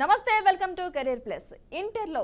నమస్తే welcome to career plus. ఇంటర్లో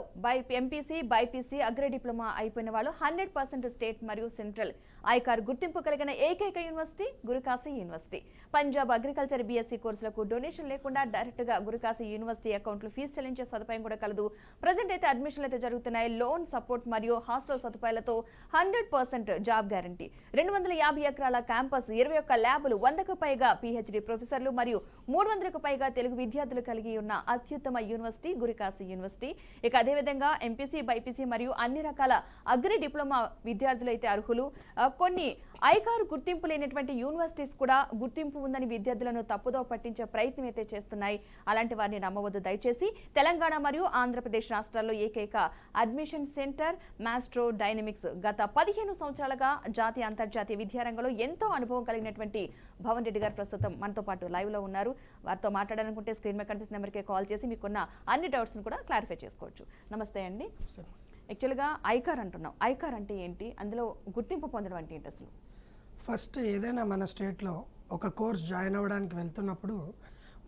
MPC BiPC agri diploma అయిపోయిన వాళ్ళు 100% స్టేట్ మరియు సెంట్రల్ ఐకార్ గుర్తింపు కలిగిన ఏకైక university Guru Kashi university. Punjab agriculture BSc కోర్సులకు డొనేషన్ లేకుండా డైరెక్ట్ గా గురుకాశీ యూనివర్సిటీ అకౌంట్లు ఫీజు చెల్లించే సదుపాయం కూడా కలదు. ప్రజెంట్ అయితే అడ్మిషన్లు అయితే జరుగుతున్నాయి. లోన్ సపోర్ట్ మరియు హాస్టల్ సదుపాయాలతో 100% జాబ్ గ్యారంటీ. 250 ఎకరాల క్యాంపస్, 21 ల్యాబులు, 100కు పైగా పీహెచ్డీ ప్రొఫెసర్లు మరియు 300కు పైగా తెలుగు విద్యార్థులు కలిగి ఉన్న అత్యుత్తమ యూనివర్సిటీ గురుకాశీ యూనివర్సిటీ. ఇక అదేవిధంగా ఎంపీసీ బైపీసీ మరియు అన్ని రకాల అగ్రి డిప్లొమా విద్యార్థులు అయితే అర్హులు. కొన్ని ఐకార్ గుర్తింపు లేనటువంటి యూనివర్సిటీస్ కూడా గుర్తింపు ఉందని విద్యార్థులను తప్పుదో పట్టించే ప్రయత్నం అయితే చేస్తున్నాయి. అలాంటి వారిని నమ్మవద్దు దయచేసి. తెలంగాణ మరియు ఆంధ్రప్రదేశ్ రాష్ట్రాల్లో ఏకైక అడ్మిషన్ సెంటర్ మాస్ట్రో డైనమిక్స్. గత 15 సంవత్సరాలుగా జాతీయ అంతర్జాతీయ విద్యారంగంలో ఎంతో అనుభవం కలిగినటువంటి భవన్ రెడ్డి గారు ప్రస్తుతం మనతో పాటు లైవ్ లో ఉన్నారు. వారితో మాట్లాడాలనుకుంటే స్క్రీన్ మీద కనిపిస్తున్న నెంబర్కి కాల్ చేసి మీకున్న అన్ని డౌట్స్ కూడా క్లారిఫై చేసుకోవచ్చు. నమస్తే అండి. యాక్చువల్గా ఐకార్ అంటున్నాం, ఐకార్ అంటే ఏంటి, అందులో గుర్తింపు పొందడం అంటే ఏంటి అసలు? ఫస్ట్ ఏదైనా మన స్టేట్లో ఒక కోర్స్ జాయిన్ అవ్వడానికి వెళ్తున్నప్పుడు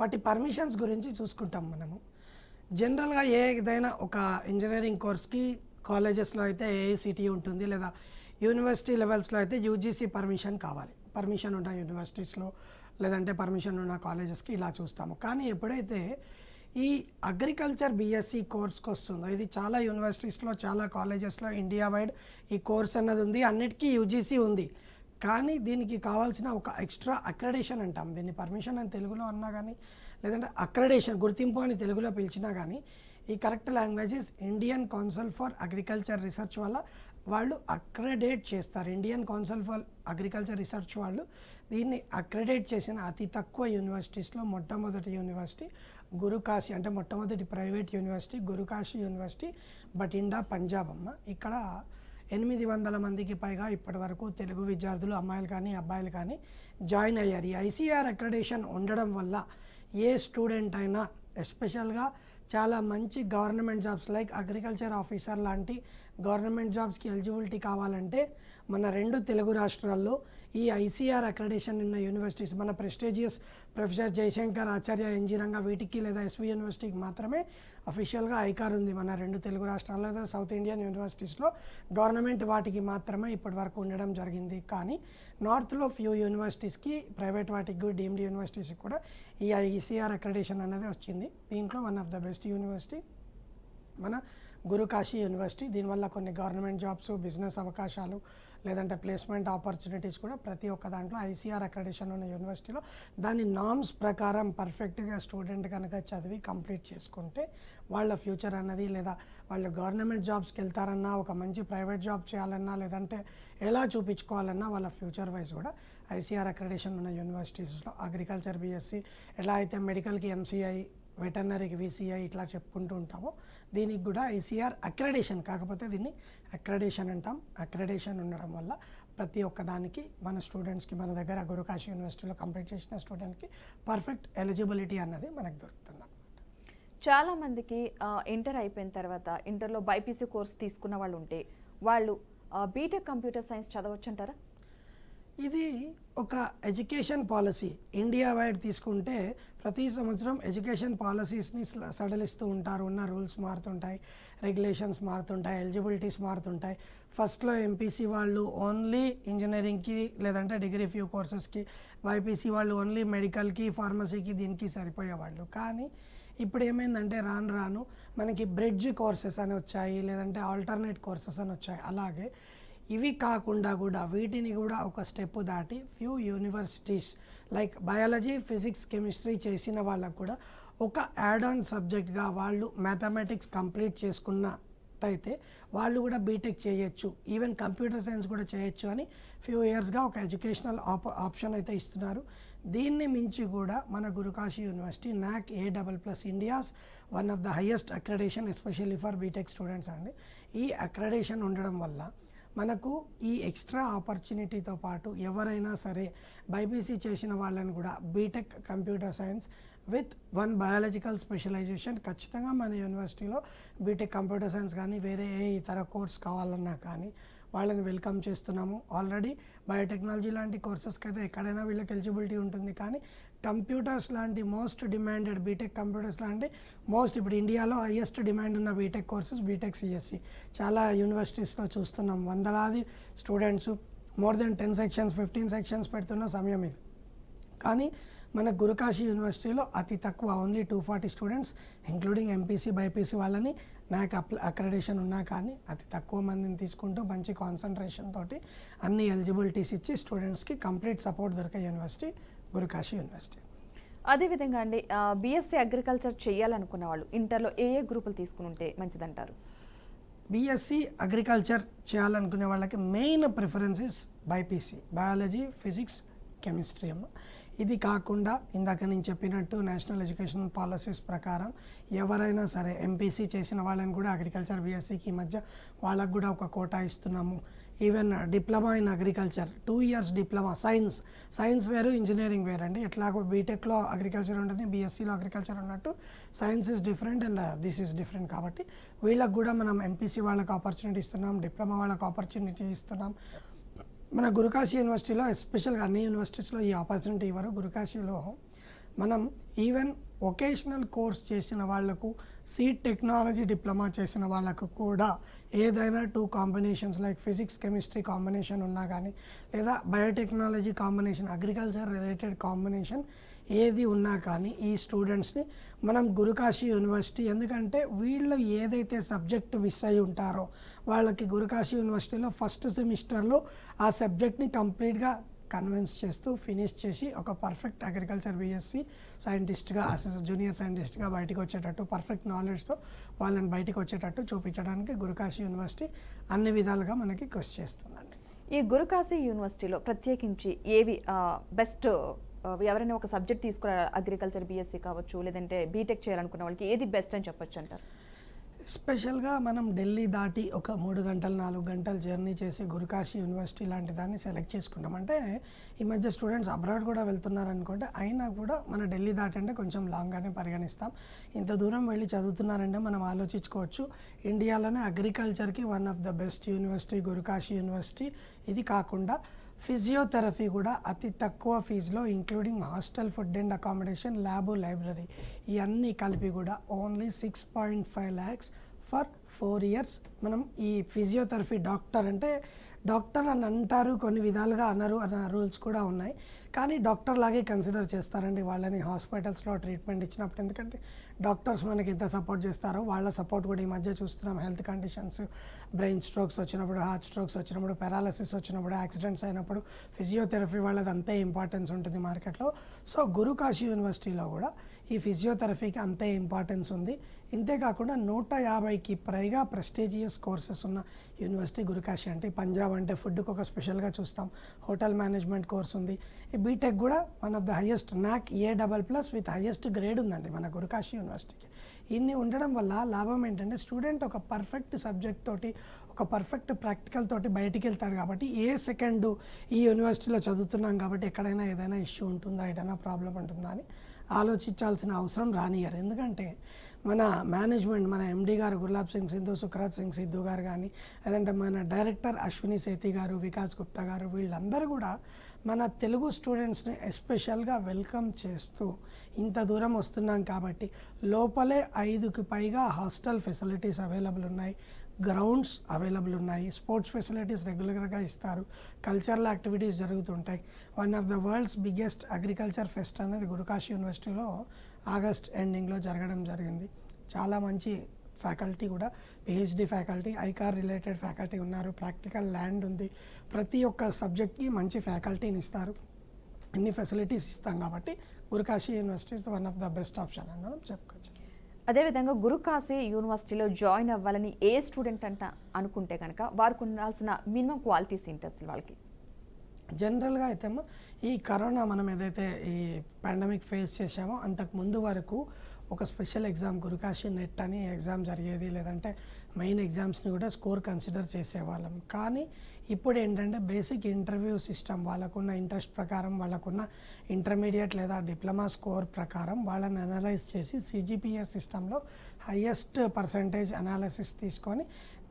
వాటి పర్మిషన్స్ గురించి చూసుకుంటాం మనము. జనరల్గా ఏదైనా ఒక ఇంజనీరింగ్ కోర్స్కి కాలేజెస్లో అయితే ఏఐసిటి ఉంటుంది, లేదా యూనివర్సిటీ లెవెల్స్లో అయితే యూజీసీ పర్మిషన్ కావాలి. పర్మిషన్ ఉన్న యూనివర్సిటీస్లో లేదంటే పర్మిషన్ ఉన్న కాలేజెస్కి ఇలా చూస్తాము. కానీ ఎప్పుడైతే ఈ అగ్రికల్చర్ బీఎస్సీ కోర్స్కి వస్తుందో, ఇది చాలా యూనివర్సిటీస్లో చాలా కాలేజెస్లో ఇండియా వైడ్ ఈ కోర్స్ అన్నది ఉంది, అన్నిటికీ యూజీసీ ఉంది. కానీ దీనికి కావాల్సిన ఒక ఎక్స్ట్రా అక్రెడేషన్ అంటాం. దీన్ని పర్మిషన్ అని తెలుగులో అన్నా కానీ, లేదంటే అక్రెడేషన్ గుర్తింపు అని తెలుగులో పిలిచినా కానీ, ఈ correct language is Indian council for agriculture research వల్ల వాళ్ళు అక్రెడేట్ చేస్తారు. Indian council for agriculture research వాళ్ళు దీన్ని అక్రెడేట్ చేసిన అతి తక్కువ యూనివర్సిటీస్లో మొట్టమొదటి యూనివర్సిటీ గురుకాశీ, అంటే మొట్టమొదటి private university Guru Kashi university, Bathinda, Punjab అమ్మ. ఇక్కడ 800 మందికి పైగా ఇప్పటి వరకు తెలుగు విద్యార్థులు, అమ్మాయిలు కానీ అబ్బాయిలు కానీ జాయిన్ అయ్యారు. ఈ ఐసీఆర్ అక్రెడేషన్ ఉండడం వల్ల ఏ స్టూడెంట్ అయినా, ఎస్పెషల్గా చాలా మంచి government jobs like agriculture officer లాంటి గవర్నమెంట్ జాబ్స్కి ఎలిజిబిలిటీ కావాలంటే మన 2 తెలుగు రాష్ట్రాల్లో ఈ ఐసీఆర్ అక్రెడేషన్ ఉన్న యూనివర్సిటీస్, మన ప్రెస్టీజియస్ ప్రొఫెసర్ జయశంకర్, ఆచార్య, ఎన్జీ రంగా వీటికి లేదా ఎస్వి యూనివర్సిటీకి మాత్రమే అఫీషియల్గా ఐకార్ ఉంది. మన 2 తెలుగు రాష్ట్రాల్లో లేదా సౌత్ ఇండియన్ యూనివర్సిటీస్లో గవర్నమెంట్ వాటికి మాత్రమే ఇప్పటి వరకు ఉండడం జరిగింది. కానీ నార్త్లో ఫ్యూ యూనివర్సిటీస్కి, ప్రైవేట్ వాటికి, డీమ్డ్ యూనివర్సిటీస్కి కూడా ఈ ఐసీఆర్ అక్రెడేషన్ అనేది వచ్చింది. దీంట్లో one of the best university మన గురుకాశీ యూనివర్సిటీ. దీనివల్ల కొన్ని గవర్నమెంట్ జాబ్స్, బిజినెస్ అవకాశాలు, లేదంటే ప్లేస్మెంట్ ఆపర్చునిటీస్ కూడా ప్రతి ఒక్క దాంట్లో ఐసీఆర్ అక్రెడిషన్ ఉన్న యూనివర్సిటీలో దాని నామ్స్ ప్రకారం పర్ఫెక్ట్గా స్టూడెంట్ కనుక చదివి కంప్లీట్ చేసుకుంటే వాళ్ళ ఫ్యూచర్ అన్నది, లేదా వాళ్ళు గవర్నమెంట్ జాబ్స్కి వెళ్తారన్నా, ఒక మంచి ప్రైవేట్ జాబ్ చేయాలన్నా, లేదంటే ఎలా చూపించుకోవాలన్నా వాళ్ళ ఫ్యూచర్ వైజ్ కూడా ఐసీఆర్ అక్రెడిషన్ ఉన్న యూనివర్సిటీస్లో అగ్రికల్చర్ బీఎస్సీ, ఎలా అయితే మెడికల్కి ఎంసీఐ, వెటర్నరీకి వీసీఐ ఇట్లా చెప్పుకుంటూ ఉంటామో దీనికి కూడా ఐసీఆర్ అక్రెడేషన్, కాకపోతే దీన్ని అక్రెడేషన్ అంటాం. అక్రెడేషన్ ఉండడం వల్ల ప్రతి ఒక్కదానికి మన స్టూడెంట్స్కి, మన దగ్గర గురుకాశీ యూనివర్సిటీలో కంప్లీట్ చేసిన స్టూడెంట్కి పర్ఫెక్ట్ ఎలిజిబిలిటీ అన్నది మనకు దొరుకుతుంది అన్నమాట. చాలామందికి ఇంటర్ అయిపోయిన తర్వాత ఇంటర్లో బైపీసీ కోర్స్ తీసుకున్న వాళ్ళు ఉంటే వాళ్ళు బీటెక్ కంప్యూటర్ సైన్స్ చదవచ్చు అంటారా? ఇది ఒక ఎడ్యుకేషన్ పాలసీ. ఇండియా వైడ్ తీసుకుంటే ప్రతి సంవత్సరం ఎడ్యుకేషన్ పాలసీస్ని సడలిస్తూ ఉంటారు. ఉన్న రూల్స్ మారుతుంటాయి, రెగ్యులేషన్స్ మారుతుంటాయి, ఎలిజిబిలిటీస్ మారుతుంటాయి. ఫస్ట్లో ఎంపీసీ వాళ్ళు ఓన్లీ ఇంజనీరింగ్కి లేదంటే డిగ్రీ ఫ్యూ కోర్సెస్కి, బైపీసీ వాళ్ళు ఓన్లీ మెడికల్కి, ఫార్మసీకి, దీనికి సరిపోయేవాళ్ళు. కానీ ఇప్పుడు ఏమైందంటే రాను రాను మనకి బ్రిడ్జ్ కోర్సెస్ అని వచ్చాయి, లేదంటే ఆల్టర్నేట్ కోర్సెస్ అని వచ్చాయి. అలాగే ఇవి కాకుండా కూడా వీటిని కూడా ఒక స్టెప్ దాటి few universities like biology, physics, chemistry చేసిన వాళ్ళకు కూడా ఒక యాడ్ ఆన్ సబ్జెక్ట్గా వాళ్ళు మ్యాథమెటిక్స్ కంప్లీట్ చేసుకున్నట్టయితే వాళ్ళు కూడా బీటెక్ చేయొచ్చు, ఈవెన్ కంప్యూటర్ సైన్స్ కూడా చేయొచ్చు అని ఫ్యూ ఇయర్స్గా ఒక ఎడ్యుకేషనల్ ఆప్షన్ అయితే ఇస్తున్నారు. దీన్ని మించి కూడా మన Guru Kashi university NAAC A++ India's one of the highest accreditation especially for BTech students అండి. ఈ అక్రెడేషన్ ఉండడం వల్ల మనకు ఈ ఎక్స్ట్రా ఆపర్చునిటీతో పాటు ఎవరైనా సరే బైపీసీ చేసిన వాళ్ళని కూడా BTech computer science with 1 biological specialisation ఖచ్చితంగా మన యూనివర్సిటీలో బీటెక్ కంప్యూటర్ సైన్స్ కానీ వేరే ఏ ఇతర కోర్స్ కావాలన్నా కానీ వాళ్ళని వెల్కమ్ చేస్తున్నాము. ఆల్రెడీ బయోటెక్నాలజీ లాంటి కోర్సెస్కి అయితే ఎక్కడైనా వీళ్ళకి ఎలిజిబిలిటీ ఉంటుంది. కానీ కంప్యూటర్స్ లాంటి మోస్ట్ డిమాండెడ్ బీటెక్ కంప్యూటర్స్ లాంటి ఇప్పుడు ఇండియాలో హైయెస్ట్ డిమాండ్ ఉన్న బీటెక్ కోర్సెస్ బీటెక్ సిఎస్సి. చాలా యూనివర్సిటీస్లో చూస్తున్నాం, వందలాది students more than 10 sections 15 sections పెడుతున్న సమయం ఇది. కానీ మన గురుకాశీ యూనివర్సిటీలో అతి తక్కువ only 240 students including MPC BiPC వాళ్ళని నాకు అక్రెడిషన్ ఉన్నా కానీ అతి తక్కువ మందిని తీసుకుంటూ మంచి కాన్సన్ట్రేషన్ తోటి అన్ని ఎలిజిబిలిటీస్ ఇచ్చి స్టూడెంట్స్కి కంప్లీట్ సపోర్ట్ దొరికే యూనివర్సిటీ గురుకాశీ యూనివర్సిటీ. అదేవిధంగా అండి, బీఎస్సీ అగ్రికల్చర్ చేయాలనుకున్న వాళ్ళు ఇంటర్లో ఏ గ్రూపులు తీసుకుని ఉంటే మంచిదంటారు? బీఎస్సీ అగ్రికల్చర్ చేయాలనుకునే వాళ్ళకి main preferences BiPC, biology, physics, chemistry అమ్మ. ఇది కాకుండా ఇందాక నేను చెప్పినట్టు నేషనల్ ఎడ్యుకేషన్ పాలసీస్ ప్రకారం ఎవరైనా సరే ఎంపీసీ చేసిన వాళ్ళని కూడా అగ్రికల్చర్ బీఎస్సీకి ఈ మధ్య వాళ్ళకు కూడా ఒక కోటా ఇస్తున్నాము. Even diploma in agriculture 2 years diploma, science వేరు ఇంజనీరింగ్ వేరు అండి. ఎట్లాగో బీటెక్లో అగ్రికల్చర్ ఉంటుంది, బీఎస్సీలో అగ్రికల్చర్ ఉన్నట్టు science is different and this is different. కాబట్టి వీళ్ళకి కూడా మనం ఎంపీసీ వాళ్ళకి ఆపర్చునిటీ ఇస్తున్నాం, డిప్లొమా వాళ్ళకి ఆపర్చునిటీ ఇస్తున్నాం. మన గురుకాశీ యూనివర్సిటీలో ఎస్పెషల్గా అన్ని యూనివర్సిటీస్లో ఈ ఆపర్చునిటీ ఇవ్వరు. గురుకాశీలో మనం ఈవెన్ వొకేషనల్ కోర్స్ చేసిన వాళ్లకు, సీడ్ టెక్నాలజీ డిప్లొమా చేసిన వాళ్ళకు కూడా ఏదైనా 2 combinations like physics chemistry combination ఉన్నా కానీ లేదా biotechnology combination, agriculture related combination ఏది ఉన్నా కానీ ఈ స్టూడెంట్స్ని మనం గురుకాశీ యూనివర్సిటీ, ఎందుకంటే వీళ్ళు ఏదైతే సబ్జెక్ట్ మిస్ అయి ఉంటారో వాళ్ళకి గురుకాశీ యూనివర్సిటీలో ఫస్ట్ సెమిస్టర్లో ఆ సబ్జెక్ట్ని కంప్లీట్గా కన్విన్స్ చేస్తూ ఫినిష్ చేసి ఒక పర్ఫెక్ట్ అగ్రికల్చర్ బీఎస్సీ సైంటిస్ట్గా, జూనియర్ సైంటిస్ట్గా బయటకు వచ్చేటట్టు, పర్ఫెక్ట్ నాలెడ్జ్తో వాళ్ళని బయటకు వచ్చేటట్టు చూపించడానికి గురుకాశీ యూనివర్సిటీ అన్ని విధాలుగా మనకి కృషి చేస్తుందండి. ఈ గురుకాశీ యూనివర్సిటీలో ప్రత్యేకించి ఏవి బెస్ట్, ఎవరైనా ఒక సబ్జెక్ట్ తీసుకురా అగ్రికల్చర్ బీఎస్సీ కావచ్చు లేదంటే బీటెక్ చేయాలనుకున్న వాళ్ళకి ఏది బెస్ట్ అని చెప్పొచ్చు అంటారు? స్పెషల్గా మనం ఢిల్లీ దాటి ఒక 3 గంటలు 4 గంటలు జర్నీ చేసి గురుకాశీ యూనివర్సిటీ లాంటి దాన్ని సెలెక్ట్ చేసుకుంటాం. అంటే ఈ మధ్య స్టూడెంట్స్ అబ్రాడ్ కూడా వెళ్తున్నారు అనుకుంటే, అయినా కూడా మన ఢిల్లీ దాటి అంటే కొంచెం లాంగ్గానే పరిగణిస్తాం. ఇంత దూరం వెళ్ళి చదువుతున్నారంటే మనం ఆలోచించుకోవచ్చు, ఇండియాలోనే అగ్రికల్చర్కి one of the best university Guru Kashi university. ఇది కాకుండా ఫిజియోథెరపీ కూడా అతి తక్కువ ఫీజులో including hostel, food and accommodation, lab, library ఇవన్నీ కలిపి కూడా ఓన్లీ 6.5 lakhs ఫర్ 4 years. మనం ఈ ఫిజియోథెరపీ డాక్టర్ అంటే డాక్టర్ అని అంటారు, కొన్ని విధాలుగా అనరు అన్న రూల్స్ కూడా ఉన్నాయి. కానీ డాక్టర్ లాగే కన్సిడర్ చేస్తారండి వాళ్ళని హాస్పిటల్స్లో ట్రీట్మెంట్ ఇచ్చినప్పుడు. ఎందుకంటే డాక్టర్స్ మనకి ఎంత సపోర్ట్ చేస్తారో వాళ్ళ సపోర్ట్ కూడా ఈ మధ్య చూస్తున్నాం. హెల్త్ కండిషన్స్, బ్రెయిన్ స్ట్రోక్స్ వచ్చినప్పుడు, హార్ట్ స్ట్రోక్స్ వచ్చినప్పుడు, పారాలసిస్ వచ్చినప్పుడు, యాక్సిడెంట్స్ అయినప్పుడు ఫిజియోథెరపీ వాళ్ళది అంతే ఇంపార్టెన్స్ ఉంటుంది మార్కెట్లో. సో గురుకాశీ యూనివర్సిటీలో కూడా ఈ ఫిజియోథెరపీకి అంతే ఇంపార్టెన్స్ ఉంది. ఇంతేకాకుండా 150కి పైగా ప్రెస్టీజియస్ కోర్సెస్ ఉన్న యూనివర్సిటీ గురుకాశీ. అంటే పంజాబ్ అంటే ఫుడ్కి ఒక స్పెషల్గా చూస్తాం, హోటల్ మేనేజ్మెంట్ కోర్స్ ఉంది. ఈ బీటెక్ కూడా one of the highest NAC A++ with highest grade ఉందండి మన గురుకాశీ యూనివర్సిటీకి. ఇన్ని ఉండడం వల్ల లాభం ఏంటంటే స్టూడెంట్ ఒక పర్ఫెక్ట్ సబ్జెక్ట్ తోటి, ఒక పర్ఫెక్ట్ ప్రాక్టికల్ తోటి బయటికి వెళ్తాడు. కాబట్టి ఏ సెకండ్ ఈ యూనివర్సిటీలో చదువుతున్నాం కాబట్టి ఎక్కడైనా ఏదైనా ఇష్యూ ఉంటుందా, ఏదైనా ప్రాబ్లం ఉంటుందా అని ఆలోచించాల్సిన అవసరం రానియరు. ఎందుకంటే మన మేనేజ్మెంట్, మన ఎండి గారు గుర్లాబ్ సింగ్ సిద్ధు, సుఖ్రాజ్ సింగ్ సిద్ధు గారు కానీ, లేదంటే మన డైరెక్టర్ అశ్విని సేతి గారు, వికాస్ గుప్తా గారు, వీళ్ళందరూ కూడా మన తెలుగు స్టూడెంట్స్ని ఎస్పెషల్గా వెల్కమ్ చేస్తూ ఇంత దూరం వస్తున్నాం కాబట్టి లోపలే 5కి పైగా హాస్టల్ ఫెసిలిటీస్ అవైలబుల్ ఉన్నాయి, గ్రౌండ్స్ అవైలబుల్ ఉన్నాయి, స్పోర్ట్స్ ఫెసిలిటీస్ రెగ్యులర్గా ఇస్తారు, కల్చరల్ యాక్టివిటీస్ జరుగుతుంటాయి. One of the world's biggest agriculture pest అనేది గురుకాశీ యూనివర్సిటీలో ఆగస్ట్ ఎండింగ్లో జరగడం జరిగింది. చాలా మంచి ఫ్యాకల్టీ కూడా, PhD faculty, ICAR related faculty ఉన్నారు, ప్రాక్టికల్ ల్యాండ్ ఉంది, ప్రతి ఒక్క సబ్జెక్ట్కి మంచి ఫ్యాకల్టీని ఇస్తారు, ఇన్ని ఫెసిలిటీస్ ఇస్తాం. కాబట్టి Guru Kashi university is one of the best option అని మనం చెప్పుకోవచ్చు. అదేవిధంగా గురుకాశీ యూనివర్సిటీలో జాయిన్ అవ్వాలని ఏ స్టూడెంట్ అనుకుంటే కనుక వారికి ఉండాల్సిన మినిమం క్వాలిటీస్ ఏంటి అసలు వాళ్ళకి? జనరల్గా అయితే ఈ కరోనా మనం ఏదైతే ఈ పాండమిక్ ఫేస్ చేసామో అంతకు ముందు వరకు ఒక స్పెషల్ ఎగ్జామ్ గురుకాశీ నెట్ అని ఎగ్జామ్ జరిగేది, లేదంటే మెయిన్ ఎగ్జామ్స్ని కూడా స్కోర్ కన్సిడర్ చేసేవాళ్ళం. కానీ ఇప్పుడు ఏంటంటే బేసిక్ ఇంటర్వ్యూ సిస్టమ్, వాళ్ళకున్న ఇంట్రెస్ట్ ప్రకారం, వాళ్ళకున్న ఇంటర్మీడియట్ లేదా డిప్లొమా స్కోర్ ప్రకారం వాళ్ళని అనలైజ్ చేసి సిజిపిఏ సిస్టంలో హయ్యెస్ట్ పర్సంటేజ్ అనాలిసిస్ తీసుకొని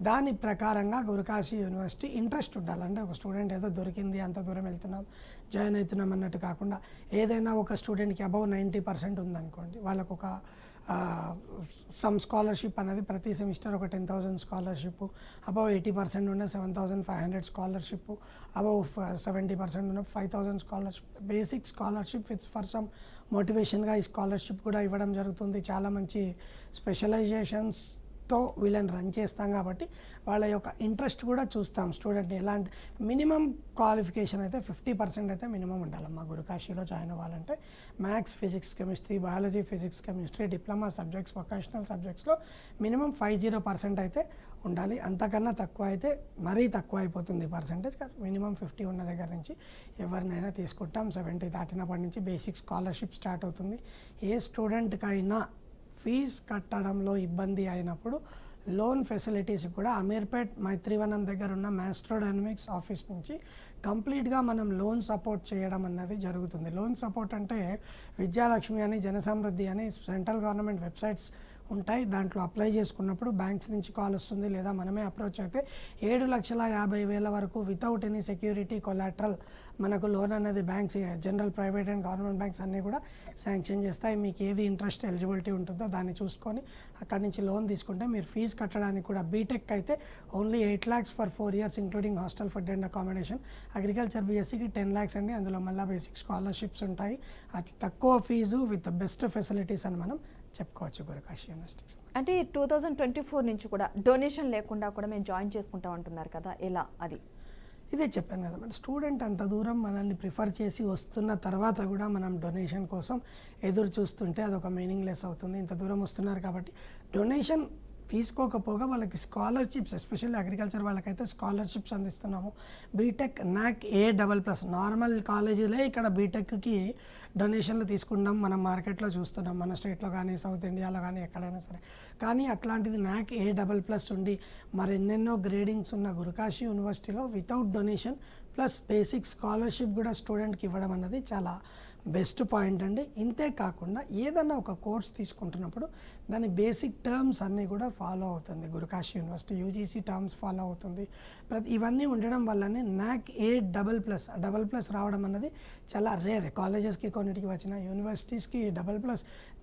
దాని ప్రకారంగా గురుకాశీ యూనివర్సిటీ ఇంట్రెస్ట్ ఉండాలి. అంటే ఒక స్టూడెంట్ ఏదో దొరికింది అంత దూరం వెళ్తున్నాం జాయిన్ అవుతున్నాం అన్నట్టు కాకుండా, ఏదైనా ఒక స్టూడెంట్కి అబౌవ్ 90% ఉందనుకోండి, వాళ్ళకు ఒక సమ్ స్కాలర్షిప్ అనేది ప్రతి సెమిస్టర్ ఒక 10,000 స్కాలర్షిప్, అబౌవ్ 80% ఉన్న 7,500 స్కాలర్షిప్, అబౌవ్ 70% ఉన్న 5,000 scholarship, basic scholarship with for some మోటివేషన్గా ఈ స్కాలర్షిప్ కూడా ఇవ్వడం జరుగుతుంది. చాలా మంచి స్పెషలైజేషన్స్తో వీళ్ళని రన్ చేస్తాం కాబట్టి వాళ్ళ యొక్క ఇంట్రెస్ట్ కూడా చూస్తాం. స్టూడెంట్ ఎలాంటి మినిమం క్వాలిఫికేషన్ అయితే 50% అయితే మినిమం ఉండాలమ్మా గురుకాశీలో జాయిన్ అవ్వాలంటే. Maths, physics, chemistry, biology, physics, chemistry, diploma subjects, vocational సబ్జెక్ట్స్లో మినిమం 50% అయితే ఉండాలి. అంతకన్నా తక్కువ అయితే మరీ తక్కువ అయిపోతుంది పర్సంటేజ్. మినిమం 50 ఉన్న దగ్గర నుంచి ఎవరినైనా తీసుకుంటాం. 70 దాటినప్పటి నుంచి బేసిక్ స్కాలర్షిప్ స్టార్ట్ అవుతుంది. ఏ స్టూడెంట్కైనా ఫీజు కట్టడంలో ఇబ్బంది అయినప్పుడు లోన్ ఫెసిలిటీస్ కూడా అమీర్పేట్ మైత్రివనం దగ్గర ఉన్న మ్యాస్ట్రోడైనమిక్స్ ఆఫీస్ నుంచి కంప్లీట్గా మనం లోన్ సపోర్ట్ చేయడం అన్నది జరుగుతుంది. లోన్ సపోర్ట్ అంటే విద్యాలక్ష్మి అని, జనసమృద్ధి అని సెంట్రల్ గవర్నమెంట్ వెబ్సైట్స్ ఉంటాయి. దాంట్లో అప్లై చేసుకున్నప్పుడు బ్యాంక్స్ నుంచి కాల్ వస్తుంది, లేదా మనమే అప్రోచ్ అయితే 7,50,000 వరకు వితౌట్ ఎనీ సెక్యూరిటీ కొలాటరల్ మనకు లోన్ అనేది banks, general, private and government banks అన్నీ కూడా శాంక్షన్ చేస్తాయి. మీకు ఏది ఇంట్రెస్ట్ ఎలిజిబిలిటీ ఉంటుందో దాన్ని చూసుకొని అక్కడి నుంచి లోన్ తీసుకుంటే మీరు ఫీజు కట్టడానికి కూడా బీటెక్ అయితే only 8 lakhs for 4 years including hostel, food and accommodation. Agriculture బీఎస్సీకి 10 lakhs అండి. అందులో మళ్ళీ బేసిక్ స్కాలర్షిప్స్ ఉంటాయి. అతి తక్కువ ఫీజు విత్ బెస్ట్ ఫెసిలిటీస్ అని మనం చెప్పుకోవచ్చు గురుకాశీ యూనివర్సిటీస్. అంటే 2024 నుంచి కూడా డొనేషన్ లేకుండా కూడా మేము జాయిన్ చేసుకుంటాం అంటున్నారు కదా, ఎలా అది? ఇదే చెప్పాను కదా మేడం, స్టూడెంట్ అంత దూరం మనల్ని ప్రిఫర్ చేసి వస్తున్న తర్వాత కూడా మనం డొనేషన్ కోసం ఎదురు చూస్తుంటే అదొక మీనింగ్లెస్ అవుతుంది. ఇంత దూరం వస్తున్నారు కాబట్టి డొనేషన్ తీసుకోకపోగా వాళ్ళకి స్కాలర్షిప్స్, ఎస్పెషల్లీ అగ్రికల్చర్ వాళ్ళకైతే స్కాలర్షిప్స్ అందిస్తున్నాము. బీటెక్ నాక్ A++, నార్మల్ కాలేజీలే ఇక్కడ బీటెక్కి డొనేషన్లు తీసుకుంటాం. మనం మార్కెట్లో చూస్తున్నాం, మన స్టేట్లో కానీ సౌత్ ఇండియాలో కానీ ఎక్కడైనా సరే. కానీ అట్లాంటిది నాక్ A++ ఉండి మరెన్నెన్నో గ్రేడింగ్స్ ఉన్న గురుకాశీ యూనివర్సిటీలో without donation plus basic scholarship కూడా స్టూడెంట్కి ఇవ్వడం అన్నది చాలా బెస్ట్ పాయింట్ అండి. ఇంతే కాకుండా ఏదన్నా ఒక కోర్స్ తీసుకుంటున్నప్పుడు దాని బేసిక్ టర్మ్స్ అన్నీ కూడా ఫాలో అవుతుంది Guru Kashi university. UGC terms follow అవుతుంది. ఇవన్నీ ఉండడం వల్లనే నాక్ A++ రావడం అన్నది చాలా రేర్. కాలేజెస్కి కొన్నిటికి వచ్చిన, యూనివర్సిటీస్కి AA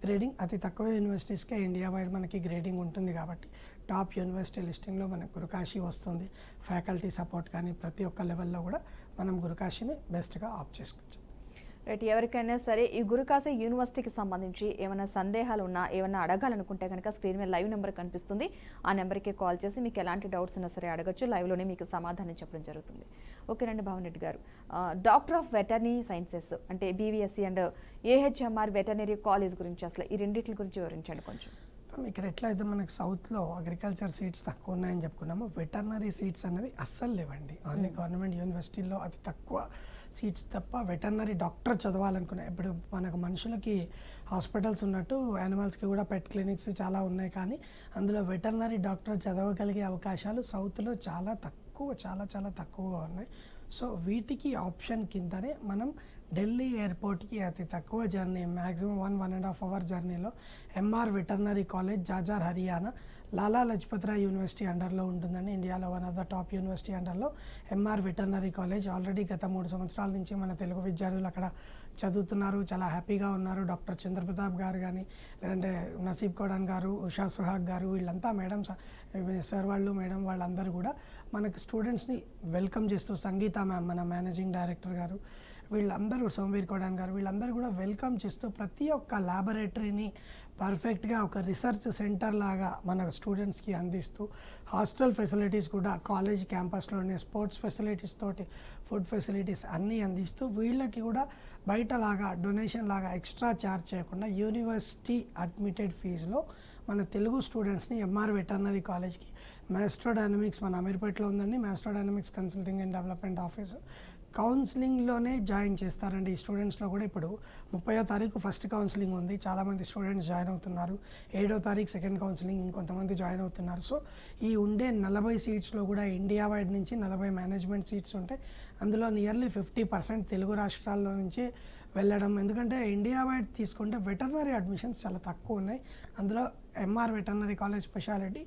గ్రేడింగ్ అతి తక్కువ యూనివర్సిటీస్కే ఇండియా వైడ్ మనకి గ్రేడింగ్ ఉంటుంది. కాబట్టి టాప్ యూనివర్సిటీ లిస్టింగ్లో మనకు గురుకాశీ వస్తుంది. ఫ్యాకల్టీ సపోర్ట్ కానీ ప్రతి ఒక్క లెవెల్లో కూడా మనం గురుకాశీని బెస్ట్గా ఆప్ట్ చేసుకోవచ్చు. రైట్, ఎవరికైనా సరే ఈ గురుకాశీ యూనివర్సిటీకి సంబంధించి ఏమైనా సందేహాలు ఉన్నా, ఏమైనా అడగాలనుకుంటే కనుక స్క్రీన్ మీద లైవ్ నెంబర్ కనిపిస్తుంది. ఆ నెంబర్కి కాల్ చేసి మీకు ఎలాంటి డౌట్స్ ఉన్నా సరే అడగచ్చు. లైవ్లోనే మీకు సమాధానం చెప్పడం జరుగుతుంది. ఓకేనండి భావన్ రెడ్డి గారు, డాక్టర్ ఆఫ్ వెటర్నరీ సైన్సెస్ అంటే BVSc and AHMR veterinary college గురించి అసలు ఈ రెండింటి గురించి వివరించండి కొంచెం. ఇక్కడ ఎట్లయితే మనకు సౌత్లో అగ్రికల్చర్ సీట్స్ తక్కువ ఉన్నాయని చెప్పుకున్నాము, వెటర్నరీ సీట్స్ అనేవి అస్సలు లేవండి. ఓన్లీ గవర్నమెంట్ యూనివర్సిటీల్లో అతి తక్కువ సీట్స్ తప్ప వెటర్నరీ డాక్టర్ చదవాలనుకున్నాయి. ఇప్పుడు మనకు మనుషులకి హాస్పిటల్స్ ఉన్నట్టు యానిమల్స్కి కూడా పెట్ క్లినిక్స్ చాలా ఉన్నాయి. కానీ అందులో వెటర్నరీ డాక్టర్ చదవగలిగే అవకాశాలు సౌత్లో చాలా చాలా తక్కువగా ఉన్నాయి. సో వీటికి ఆప్షన్ కిందనే మనం ఢిల్లీ ఎయిర్పోర్ట్కి అతి తక్కువ జర్నీ, మ్యాక్సిమం 1.5 hour జర్నీలో MR veterinary college, Jhajjar, Haryana, Lala Lajpat Rai university అండర్లో ఉంటుందండి. ఇండియాలో one of the top university అండర్లో MR వెటర్నరీ కాలేజ్. ఆల్రెడీ గత 3 సంవత్సరాల నుంచి మన తెలుగు విద్యార్థులు అక్కడ చదువుతున్నారు, చాలా హ్యాపీగా ఉన్నారు. డాక్టర్ చంద్రప్రతాప్ గారు కానీ, లేదంటే నసీబ్ కోడాన్ గారు, ఉషా సుహాగ్ గారు, వీళ్ళంతా మేడం సార్ వాళ్ళు, మేడం వాళ్ళందరూ కూడా మనకు స్టూడెంట్స్ని వెల్కమ్ చేస్తూ, సంగీత మ్యామ్ మన మేనేజింగ్ డైరెక్టర్ గారు, వీళ్ళందరూ, సోమవీర్ కోడాన్ గారు, వీళ్ళందరూ కూడా వెల్కమ్ చేస్తూ ప్రతి ఒక్క ల్యాబొరేటరీని పర్ఫెక్ట్గా ఒక రీసెర్చ్ సెంటర్ లాగా మన స్టూడెంట్స్కి అందిస్తూ, హాస్టల్ ఫెసిలిటీస్ కూడా కాలేజ్ క్యాంపస్లోనే, స్పోర్ట్స్ ఫెసిలిటీస్ తోటి, ఫుడ్ ఫెసిలిటీస్ అన్నీ అందిస్తూ, వీళ్ళకి కూడా బయటలాగా డొనేషన్ లాగా ఎక్స్ట్రా ఛార్జ్ చేయకుండా యూనివర్సిటీ అడ్మిటెడ్ ఫీజులో మన తెలుగు స్టూడెంట్స్ని MR వెటర్నరీ కాలేజ్కి, మ్యాస్ట్రోడైనమిక్స్ మన అమీర్పేటలో ఉందండి, Maestro Dynamics consulting and development office, కౌన్సిలింగ్లోనే జాయిన్ చేస్తారండి. ఈ స్టూడెంట్స్లో కూడా ఇప్పుడు 30వ తారీఖు ఫస్ట్ కౌన్సిలింగ్ ఉంది, చాలామంది స్టూడెంట్స్ జాయిన్ అవుతున్నారు. 7వ తారీఖు సెకండ్ కౌన్సిలింగ్, ఇంకొంతమంది జాయిన్ అవుతున్నారు. సో ఈ ఉండే 40 సీట్స్లో కూడా ఇండియా వైడ్ నుంచి 40 మేనేజ్మెంట్ సీట్స్ ఉంటాయి. అందులో నియర్లీ 50% తెలుగు రాష్ట్రాల్లో నుంచే వెళ్ళడం. ఎందుకంటే ఇండియా వైడ్ తీసుకుంటే వెటర్నరీ అడ్మిషన్స్ చాలా తక్కువ ఉన్నాయి. అందులో MR veterinary college speciality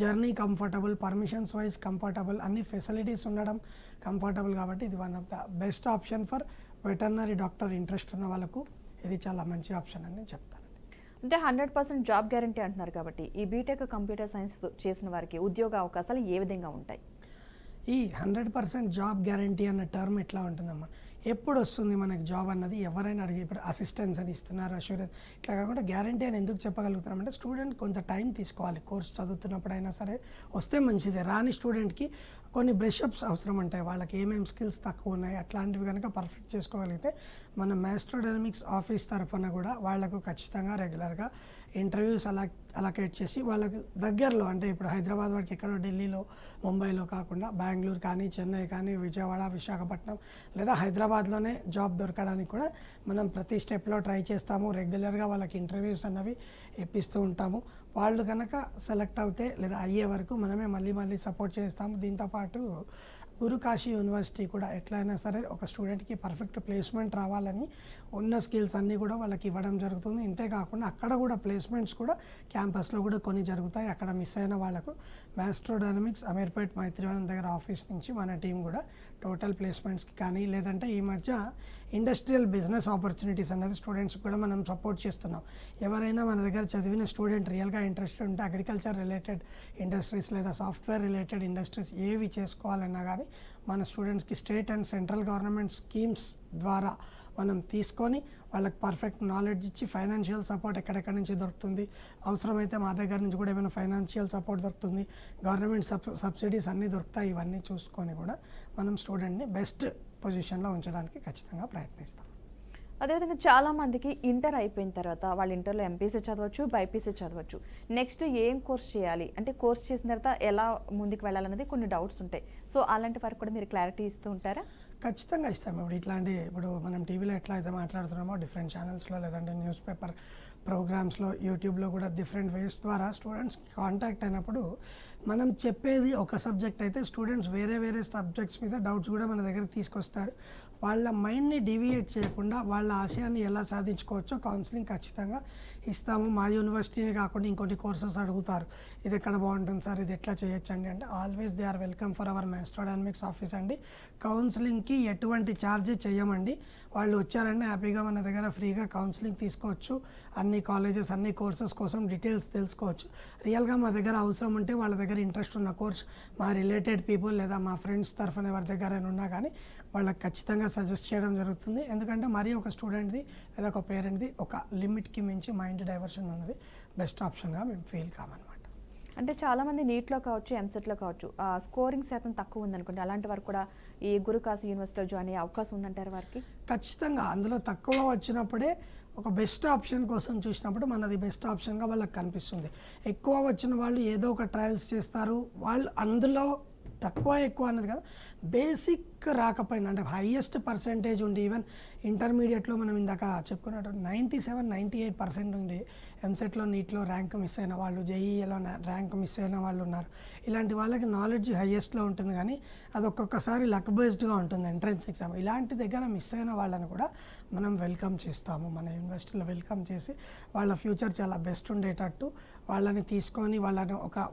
journey comfortable, permissions wise comfortable, అన్ని ఫెసిలిటీస్ ఉండడం కంఫర్టబుల్, కాబట్టి ఇది one of the best option for veterinary doctor interest ఉన్న వాళ్ళకు ఇది చాలా మంచి ఆప్షన్ అని నేను చెప్తాను. అంటే 100% జాబ్ గ్యారంటీ అంటున్నారు కాబట్టి ఈ బీటెక్ కంప్యూటర్ సైన్స్ చేసిన వారికి ఉద్యోగ అవకాశాలు ఏ విధంగా ఉంటాయి? ఈ 100% జాబ్ గ్యారంటీ అన్న టర్మ్ ఎట్లా ఉంటుందమ్మా, ఎప్పుడు వస్తుంది మనకు జాబ్ అన్నది ఎవరైనా అడిగి, ఇప్పుడు అసిస్టెన్స్ అని ఇస్తున్నారు, అష్యూరెన్స్, ఇట్లా కాకుండా గ్యారంటీ అని ఎందుకు చెప్పగలుగుతున్నామంటే స్టూడెంట్ కొంత టైం తీసుకోవాలి. కోర్స్ చదువుతున్నప్పుడైనా సరే వస్తే మంచిదే. రాని స్టూడెంట్కి కొన్ని బ్రషప్స్ అవసరం ఉంటాయి, వాళ్ళకి ఏమేమి స్కిల్స్ తక్కువ ఉన్నాయి అట్లాంటివి కనుక పర్ఫెక్ట్ చేసుకోగలిగితే మన మ్యాస్ట్రోడైనమిక్స్ ఆఫీస్ తరఫున కూడా వాళ్ళకు ఖచ్చితంగా రెగ్యులర్గా ఇంటర్వ్యూస్ అలకేట్ చేసి వాళ్ళకు దగ్గరలో, అంటే ఇప్పుడు హైదరాబాద్ వాడికి ఎక్కడో ఢిల్లీలో ముంబైలో కాకుండా బెంగళూరు కానీ చెన్నై కానీ విజయవాడ విశాఖపట్నం లేదా హైదరాబాద్లోనే జాబ్ దొరకడానికి కూడా మనం ప్రతి స్టెప్లో ట్రై చేస్తాము. రెగ్యులర్గా వాళ్ళకి ఇంటర్వ్యూస్ అన్నవి ఇప్పిస్తూ ఉంటాము. వాళ్ళు కనుక సెలెక్ట్ అవుతే లేదా అయ్యే వరకు మనమే మళ్ళీ సపోర్ట్ చేస్తాము. దీంతోపాటు గురుకాశీ యూనివర్సిటీ కూడా ఎట్లయినా సరే ఒక స్టూడెంట్కి పర్ఫెక్ట్ ప్లేస్మెంట్ రావాలని ఉన్న స్కిల్స్ అన్నీ కూడా వాళ్ళకి ఇవ్వడం జరుగుతుంది. ఇంతేకాకుండా అక్కడ కూడా ప్లేస్మెంట్స్ కూడా క్యాంపస్లో కూడా కొన్ని జరుగుతాయి. అక్కడ మిస్ అయిన వాళ్ళకు మ్యాస్ట్రోడైనమిక్స్ అమీర్పేట్ మైత్రివనం దగ్గర ఆఫీస్ నుంచి మన టీం కూడా టోటల్ ప్లేస్మెంట్స్కి కానీ, లేదంటే ఈ మధ్య ఇండస్ట్రియల్ బిజినెస్ ఆపర్చునిటీస్ అనేది స్టూడెంట్స్కి కూడా మనం సపోర్ట్ చేస్తున్నాం. ఎవరైనా మన దగ్గర చదివిన స్టూడెంట్ రియల్గా ఇంట్రెస్టెడ్ ఉంటే అగ్రికల్చర్ రిలేటెడ్ ఇండస్ట్రీస్ లేదా సాఫ్ట్వేర్ రిలేటెడ్ ఇండస్ట్రీస్ ఏవి చేసుకోవాలన్నా కానీ మన స్టూడెంట్స్కి state and central government schemes ద్వారా మనం తీసుకొని వాళ్ళకి పర్ఫెక్ట్ నాలెడ్జ్ ఇచ్చి ఫైనాన్షియల్ సపోర్ట్ ఎక్కడెక్కడి నుంచి దొరుకుతుంది, అవసరమైతే మా దగ్గర నుంచి కూడా ఏమైనా ఫైనాన్షియల్ సపోర్ట్ దొరుకుతుంది, గవర్నమెంట్ సబ్సిడీస్ అన్నీ దొరుకుతాయి. ఇవన్నీ చూసుకొని కూడా మనం స్టూడెంట్ని బెస్ట్ పొజిషన్లో ఉంచడానికి ఖచ్చితంగా ప్రయత్నిస్తాం. అదేవిధంగా చాలామందికి ఇంటర్ అయిపోయిన తర్వాత వాళ్ళు ఇంటర్లో ఎంపీసీ చదవచ్చు, బైపీసీ చదవచ్చు. నెక్స్ట్ ఏం కోర్స్ చేయాలి అంటే కోర్స్ చేసిన తర్వాత ఎలా ముందుకు వెళ్ళాలనేది కొన్ని డౌట్స్ ఉంటాయి. సో అలాంటి వారికి కూడా మీరు క్లారిటీ ఇస్తూ ఉంటారా? ఖచ్చితంగా ఇస్తాము. ఇప్పుడు మనం టీవీలో ఎట్లా అయితే మాట్లాడుతున్నామో డిఫరెంట్ ఛానల్స్లో, లేదంటే న్యూస్ పేపర్ ప్రోగ్రామ్స్లో, యూట్యూబ్లో కూడా డిఫరెంట్ వేస్ ద్వారా స్టూడెంట్స్కి కాంటాక్ట్ అయినప్పుడు మనం చెప్పేది ఒక సబ్జెక్ట్ అయితే స్టూడెంట్స్ వేరే సబ్జెక్ట్స్ మీద డౌట్స్ కూడా మన దగ్గర తీసుకొస్తారు. వాళ్ళ మైండ్ని డివియేట్ చేయకుండా వాళ్ళ ఆశయాన్ని ఎలా సాధించుకోవచ్చో కౌన్సిలింగ్ ఖచ్చితంగా ఇస్తాము. మా యూనివర్సిటీని కాకుండా ఇంకొన్ని కోర్సెస్ అడుగుతారు, ఇది ఎక్కడ బాగుంటుంది సార్, ఇది ఎట్లా చేయొచ్చండి అంటే always they are welcome for our Maestro Dynamics office అండి. కౌన్సిలింగ్కి ఎటువంటి ఛార్జ్ చేయమండి. వాళ్ళు వచ్చారంటే హ్యాపీగా మన దగ్గర ఫ్రీగా కౌన్సిలింగ్ తీసుకోవచ్చు. అన్ని కాలేజెస్ అన్ని కోర్సెస్ కోసం డీటెయిల్స్ తెలుసుకోవచ్చు. రియల్గా మా దగ్గర అవసరం ఉంటే వాళ్ళ దగ్గర ఇంట్రెస్ట్ ఉన్న కోర్స్ మా రిలేటెడ్ పీపుల్ లేదా మా ఫ్రెండ్స్ తరఫున ఎవరి దగ్గర ఉన్నా కానీ వాళ్ళకి ఖచ్చితంగా సజెస్ట్ చేయడం జరుగుతుంది. ఎందుకంటే మరీ ఒక స్టూడెంట్ది లేదా ఒక పేరెంట్ది ఒక లిమిట్కి మించి మైండ్ డైవర్షన్ అన్నది బెస్ట్ ఆప్షన్గా మేము ఫీల్ కామన్నమాట. అంటే చాలామంది నీట్లో కావచ్చు, ఎంసెట్లో కావచ్చు స్కోరింగ్ శాతం తక్కువ ఉందనుకోండి, అలాంటి వారు కూడా ఈ గురుకాశీ యూనివర్సిటీలో జాయిన్ అయ్యే అవకాశం ఉందంటారు వారికి? ఖచ్చితంగా అందులో తక్కువ వచ్చినప్పుడే ఒక బెస్ట్ ఆప్షన్ కోసం చూసినప్పుడు మనది బెస్ట్ ఆప్షన్గా వాళ్ళకి కనిపిస్తుంది. ఎక్కువ వచ్చిన వాళ్ళు ఏదో ఒక ట్రయల్స్ చేస్తారు. వాళ్ళు అందులో తక్కువ ఎక్కువ అన్నది కదా, బేసిక్ రాకపోయినా అంటే హైయెస్ట్ పర్సెంటేజ్ ఉండి ఈవెన్ ఇంటర్మీడియట్లో మనం ఇందాక చెప్పుకున్నట్టు 97-98% ఉండి ఎంసెట్లో నీట్లో ర్యాంక్ మిస్ అయిన వాళ్ళు, జేఈఏలో ర్యాంక్ మిస్ అయిన వాళ్ళు ఉన్నారు. ఇలాంటి వాళ్ళకి నాలెడ్జ్ హైయెస్ట్లో ఉంటుంది, కానీ అది ఒక్కొక్కసారి లక్ బేస్డ్గా ఉంటుంది ఎంట్రన్స్ ఎగ్జామ్. ఇలాంటి దగ్గర మిస్ అయిన వాళ్ళని కూడా మనం వెల్కమ్ చేస్తాము. మన యూనివర్సిటీలో వెల్కమ్ చేసి వాళ్ళ ఫ్యూచర్ చాలా బెస్ట్ ఉండేటట్టు వాళ్ళని తీసుకొని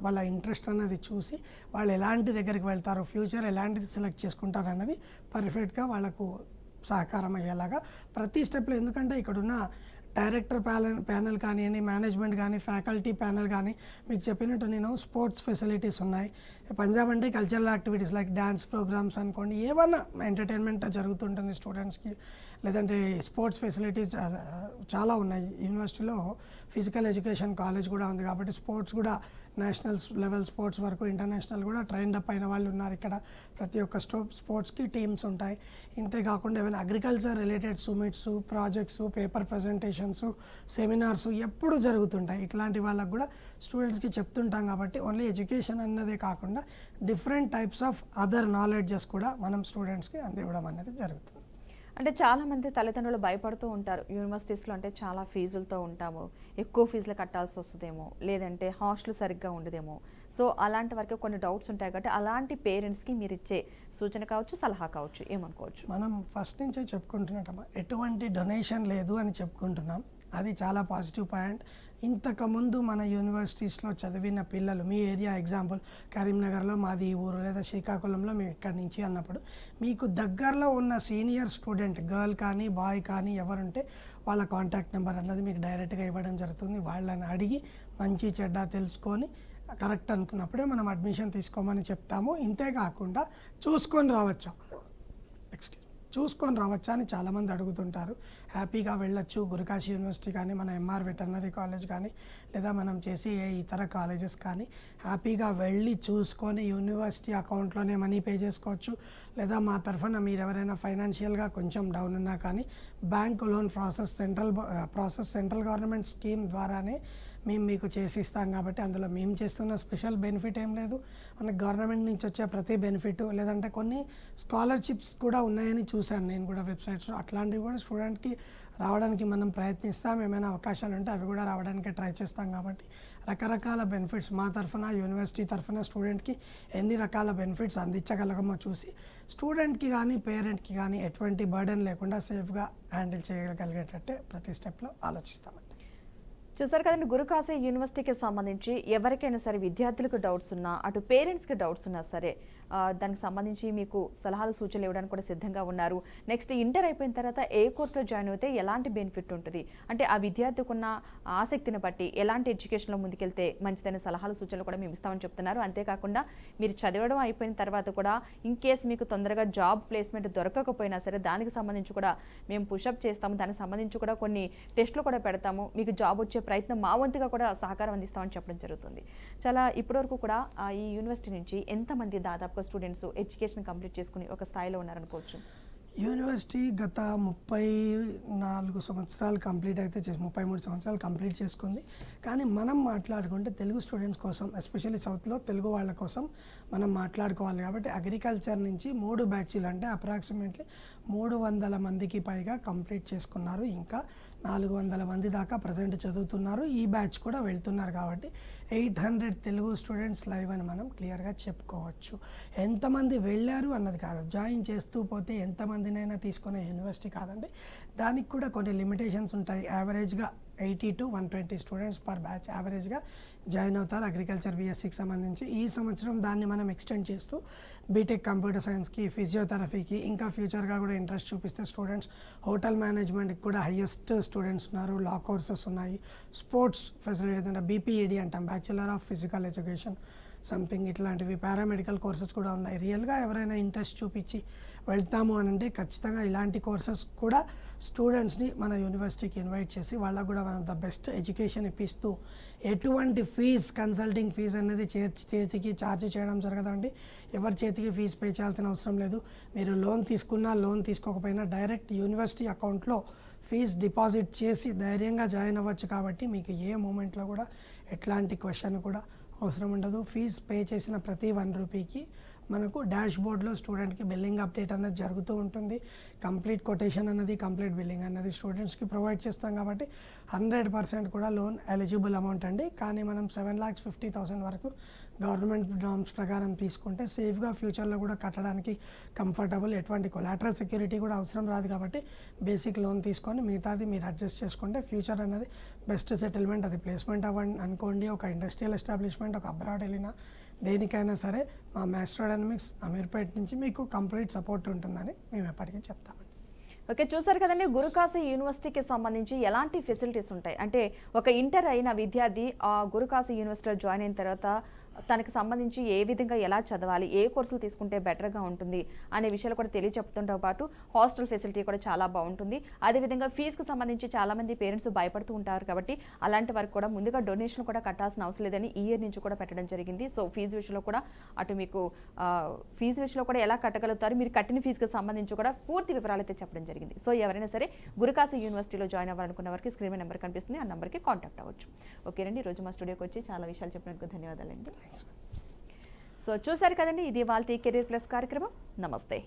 వాళ్ళ ఇంట్రెస్ట్ అన్నది చూసి వాళ్ళు ఎలాంటి దగ్గరికి వెళ్తారో, ఫ్యూచర్ ఎలాంటిది సెలెక్ట్ చేసుకుంటారు అన్నది పర్ఫెక్ట్గా వాళ్ళకు సహకారం అయ్యేలాగా ప్రతి స్టెప్లో. ఎందుకంటే ఇక్కడున్న డైరెక్టర్ ప్యానెల్ కానివ్వండి, మేనేజ్మెంట్ కానీ, ఫ్యాకల్టీ ప్యానెల్ కానీ, మీకు చెప్పినట్టు నేను స్పోర్ట్స్ ఫెసిలిటీస్ ఉన్నాయి. పంజాబ్ అంటే cultural activities like dance programmes అనుకోండి, ఏమన్నా ఎంటర్టైన్మెంట్ జరుగుతుంటుంది స్టూడెంట్స్కి, లేదంటే స్పోర్ట్స్ ఫెసిలిటీస్ చాలా ఉన్నాయి. యూనివర్సిటీలో ఫిజికల్ ఎడ్యుకేషన్ కాలేజ్ కూడా ఉంది, కాబట్టి స్పోర్ట్స్ కూడా నేషనల్ లెవెల్ స్పోర్ట్స్ వరకు ఇంటర్నేషనల్ కూడా ట్రైన్డ్ అప్ అయిన వాళ్ళు ఉన్నారు ఇక్కడ. ప్రతి ఒక్క స్పోర్ట్స్కి టీమ్స్ ఉంటాయి. ఇంతేకాకుండా ఏమైనా agriculture related summits, projects, paper presentations, seminars ఎప్పుడు జరుగుతుంటాయి. ఇట్లాంటి వాళ్ళకు కూడా స్టూడెంట్స్కి చెప్తుంటాం. కాబట్టి ఓన్లీ ఎడ్యుకేషన్ అన్నదే కాకుండా different types of other knowledges కూడా మనం స్టూడెంట్స్కి అందివ్వడం అనేది జరుగుతుంది. అంటే చాలామంది తల్లిదండ్రులు భయపడుతూ ఉంటారు. యూనివర్సిటీస్లో అంటే చాలా ఫీజులతో ఉంటాము, ఎక్కువ ఫీజులు కట్టాల్సి వస్తుందేమో, లేదంటే హాస్టల్ సరిగ్గా ఉండదేమో. సో అలాంటి వరకు కొన్ని డౌట్స్ ఉంటాయి కాబట్టి అలాంటి పేరెంట్స్కి మీరు ఇచ్చే సూచన కావచ్చు, సలహా కావచ్చు, ఏమనుకోవచ్చు? మనం ఫస్ట్ నుంచే చెప్పుకుంటున్నట్టమ్మా, ఎటువంటి డొనేషన్ లేదు అని చెప్పుకుంటున్నాం. అది చాలా పాజిటివ్ పాయింట్. ఇంతకుముందు మన యూనివర్సిటీస్లో చదివిన పిల్లలు, మీ ఏరియా ఎగ్జాంపుల్ కరీంనగర్లో మాది ఈ ఊరు, లేదా శ్రీకాకుళంలో మేము ఇక్కడి నుంచి అన్నప్పుడు, మీకు దగ్గరలో ఉన్న సీనియర్ స్టూడెంట్, గర్ల్ కానీ బాయ్ కానీ ఎవరుంటే వాళ్ళ కాంటాక్ట్ నెంబర్ అన్నది మీకు డైరెక్ట్గా ఇవ్వడం జరుగుతుంది. వాళ్ళని అడిగి మంచి చెడ్డ తెలుసుకొని కరెక్ట్ అనుకున్నప్పుడే మనం అడ్మిషన్ తీసుకోమని చెప్తాము. ఇంతే కాకుండా చూసుకొని రావచ్చా అని చాలామంది అడుగుతుంటారు. హ్యాపీగా వెళ్ళొచ్చు. గురుకాశీ యూనివర్సిటీ కానీ, మన ఎంఆర్ వెటర్నరీ కాలేజ్ కానీ, లేదా మనం చేసే ఏ ఇతర కాలేజెస్ కానీ హ్యాపీగా వెళ్ళి చూసుకొని యూనివర్సిటీ అకౌంట్లోనే మనీ పే చేసుకోవచ్చు. లేదా మా తరఫున మీరు ఎవరైనా ఫైనాన్షియల్గా కొంచెం డౌన్ ఉన్నా కానీ bank loan process central government scheme ద్వారానే మేము మీకు చేసి ఇస్తాం. కాబట్టి అందులో మేము చేస్తున్న స్పెషల్ బెనిఫిట్ ఏం లేదు. మనకి గవర్నమెంట్ నుంచి వచ్చే ప్రతి బెనిఫిట్, లేదంటే కొన్ని స్కాలర్షిప్స్ కూడా ఉన్నాయని చూశాను నేను కూడా వెబ్సైట్స్లో. అట్లాంటివి కూడా స్టూడెంట్కి రావడానికి మనం ప్రయత్నిస్తాం. ఏమైనా అవకాశాలు ఉంటే అవి కూడా రావడానికి ట్రై చేస్తాం. కాబట్టి రకరకాల బెనిఫిట్స్ మా తరఫున, యూనివర్సిటీ తరఫున స్టూడెంట్కి ఎన్ని రకాల బెనిఫిట్స్ అందించగలగమో చూసి స్టూడెంట్కి కానీ పేరెంట్కి కానీ ఎటువంటి బర్డెన్ లేకుండా సేఫ్గా హ్యాండిల్ చేయగలిగేటట్టే ప్రతి స్టెప్లో ఆలోచిస్తామండి. చూసారు కదండి, గురుకాశీ యూనివర్సిటీకి సంబంధించి ఎవరికైనా సరే విద్యార్థులకు డౌట్స్ ఉన్నా, అటు పేరెంట్స్కి డౌట్స్ ఉన్నా సరే దానికి సంబంధించి మీకు సలహాలు సూచనలు ఇవ్వడానికి కూడా సిద్ధంగా ఉన్నారు. నెక్స్ట్ ఇంటర్ అయిపోయిన తర్వాత ఏ కోర్సులో జాయిన్ అయితే ఎలాంటి బెనిఫిట్ ఉంటుంది, అంటే ఆ విద్యార్థికి ఉన్న ఆసక్తిని బట్టి ఎలాంటి ఎడ్యుకేషన్లో ముందుకెళ్తే మంచిదైన సలహాలు సూచనలు కూడా మేము ఇస్తామని చెప్తున్నారు. అంతేకాకుండా మీరు చదవడం అయిపోయిన తర్వాత కూడా ఇన్ కేస్ మీకు తొందరగా జాబ్ ప్లేస్మెంట్ దొరకకపోయినా సరే దానికి సంబంధించి కూడా మేము పుషప్ చేస్తాము. దానికి సంబంధించి కూడా కొన్ని టెస్టులు కూడా పెడతాము. మీకు జాబ్ వచ్చే ప్రయత్నం మా వంతుగా కూడా సహకారం అందిస్తామని చెప్పడం జరుగుతుంది. చాలా ఇప్పటివరకు కూడా ఈ యూనివర్సిటీ నుంచి ఎంతమంది దాదాపుగా స్టూడెంట్స్ ఎడ్యుకేషన్ కంప్లీట్ చేసుకుని ఒక స్థాయిలో ఉన్నారనుకోవచ్చు? యూనివర్సిటీ గత 34 సంవత్సరాలు కంప్లీట్ అయితే 33 సంవత్సరాలు కంప్లీట్ చేసుకుంది. కానీ మనం మాట్లాడుకుంటే తెలుగు స్టూడెంట్స్ కోసం, ఎస్పెషల్లీ సౌత్లో తెలుగు వాళ్ళ కోసం మనం మాట్లాడుకోవాలి. కాబట్టి అగ్రికల్చర్ నుంచి 3 బ్యాచ్లు, అంటే అప్రాక్సిమేట్లీ 300 మందికి పైగా కంప్లీట్ చేసుకున్నారు. ఇంకా 400 మంది దాకా ప్రజెంట్ చదువుతున్నారు. ఈ బ్యాచ్ కూడా వెళ్తున్నారు. కాబట్టి 800 తెలుగు స్టూడెంట్స్ లైవ్ అని మనం క్లియర్గా చెప్పుకోవచ్చు. ఎంతమంది వెళ్ళారు అన్నది కాదు, జాయిన్ చేస్తూ పోతే ఎంతమందినైనా తీసుకునే యూనివర్సిటీ కాదండి. దానికి కూడా కొన్ని లిమిటేషన్స్ ఉంటాయి. యావరేజ్గా 80 to 120 స్టూడెంట్స్ పర్ బ్యాచ్ యావరేజ్గా జాయిన్ అవుతారు అగ్రికల్చర్ బీఎస్సీకి సంబంధించి. ఈ సంవత్సరం దాన్ని మనం ఎక్స్టెండ్ చేస్తూ బీటెక్ కంప్యూటర్ సైన్స్కి, ఫిజియోథెరపీకి, ఇంకా ఫ్యూచర్గా కూడా ఇంట్రెస్ట్ చూపిస్తే స్టూడెంట్స్ హోటల్ మేనేజ్మెంట్కి కూడా హైయెస్ట్ స్టూడెంట్స్ ఉన్నారు. లా కోర్సెస్ ఉన్నాయి. స్పోర్ట్స్ ఫెసిలిటీస్ అంటే బీపీఈడి అంటాం, bachelor of physical education something, ఇట్లాంటివి పారామెడికల్ కోర్సెస్ కూడా ఉన్నాయి. రియల్గా ఎవరైనా ఇంట్రెస్ట్ చూపించి వెళ్తాము అని అంటే ఖచ్చితంగా ఇలాంటి కోర్సెస్ కూడా స్టూడెంట్స్ని మన యూనివర్సిటీకి ఇన్వైట్ చేసి వాళ్ళకు కూడా మనం ద బెస్ట్ ఎడ్యుకేషన్ ఇప్పిస్తూ ఎటువంటి ఫీజ్, కన్సల్టింగ్ ఫీజ్ అనేది చేతికి ఛార్జ్ చేయడం జరగదండి. ఎవరి చేతికి ఫీజు పే చేయాల్సిన అవసరం లేదు. మీరు లోన్ తీసుకున్నా, లోన్ తీసుకోకపోయినా డైరెక్ట్ యూనివర్సిటీ అకౌంట్లో ఫీజు డిపాజిట్ చేసి ధైర్యంగా జాయిన్ అవ్వచ్చు. కాబట్టి మీకు ఏ మూమెంట్లో కూడా ఎట్లాంటి క్వశ్చన్ కూడా అవసరం ఉండదు. ఫీజు పే చేసిన ప్రతి 1 రూపీకి మనకు డాష్ బోర్డ్లో స్టూడెంట్కి బిల్లింగ్ అప్డేట్ అనేది జరుగుతూ ఉంటుంది. కంప్లీట్ కొటేషన్ అన్నది, కంప్లీట్ బిల్లింగ్ అన్నది స్టూడెంట్స్కి ప్రొవైడ్ చేస్తాం. కాబట్టి 100% కూడా లోన్ ఎలిజిబుల్ అమౌంట్ అండి. కానీ మనం 7,50,000 వరకు గవర్నమెంట్ నామ్స్ ప్రకారం తీసుకుంటే సేఫ్గా ఫ్యూచర్లో కూడా కట్టడానికి కంఫర్టబుల్, ఎటువంటి కొలాటరల్ సెక్యూరిటీ కూడా అవసరం రాదు. కాబట్టి బేసిక్ లోన్ తీసుకొని మిగతాది మీరు అడ్జస్ట్ చేసుకుంటే ఫ్యూచర్ అన్నది బెస్ట్ సెటిల్మెంట్. అది ప్లేస్మెంట్ అవ్వండి అనుకోండి, ఒక ఇండస్ట్రియల్ ఎస్టాబ్లిష్మెంట్, ఒక అబ్రాడ్ వెళ్ళినా, దేనికైనా సరే మా మాస్టర్ డైనమిక్స్ అమీర్పేట్ నుంచి మీకు కంప్లీట్ సపోర్ట్ ఉంటుందని మేము ఎప్పటికీ చెప్తామండి. ఓకే, చూసారు కదండి, గురుకాశీ యూనివర్సిటీకి సంబంధించి ఎలాంటి ఫెసిలిటీస్ ఉంటాయి. అంటే ఒక ఇంటర్ అయిన విద్యార్థి ఆ గురుకాశీ యూనివర్సిటీలో జాయిన్ అయిన తర్వాత తనకు సంబంధించి ఏ విధంగా ఎలా చదవాలి, ఏ కోర్సులు తీసుకుంటే బెటర్గా ఉంటుంది అనే విషయాలు కూడా తెలియచెప్తుంతో పాటు హాస్టల్ ఫెసిలిటీ కూడా చాలా బాగుంటుంది. అదేవిధంగా ఫీజుకు సంబంధించి చాలామంది పేరెంట్స్ భయపడుతూ ఉంటారు. కాబట్టి అలాంటి వారికి కూడా ముందుగా డొనేషన్ కూడా కట్టాల్సిన అవసరం లేదని ఈ ఇయర్ నుంచి కూడా పెట్టడం జరిగింది. సో ఫీజు విషయంలో కూడా అటు మీకు ఫీజు విషయంలో కూడా ఎలా కట్టగలుగుతారు, మీరు కట్టిన ఫీజుకు సంబంధించి కూడా పూర్తి వివరాలు అయితే చెప్పడం జరిగింది. సో ఎవరైనా సరే గురుకాశీ యూనివర్సిటీలో జాయిన్ అవ్వాలనుకున్న వారికి స్క్రీన్ నెంబర్ కనిపిస్తుంది, ఆ నెంబర్కి కాంటాక్ట్ అవ్వచ్చు. ఓకేనండి, ఈరోజు మా స్టూడియోకి వచ్చి చాలా విషయాలు చెప్పినందుకు ధన్యవాదాలండి. సో చూసారు కదండి, ఇది వాళ్ళ కెరీర్ ప్లస్ కార్యక్రమం. నమస్తే.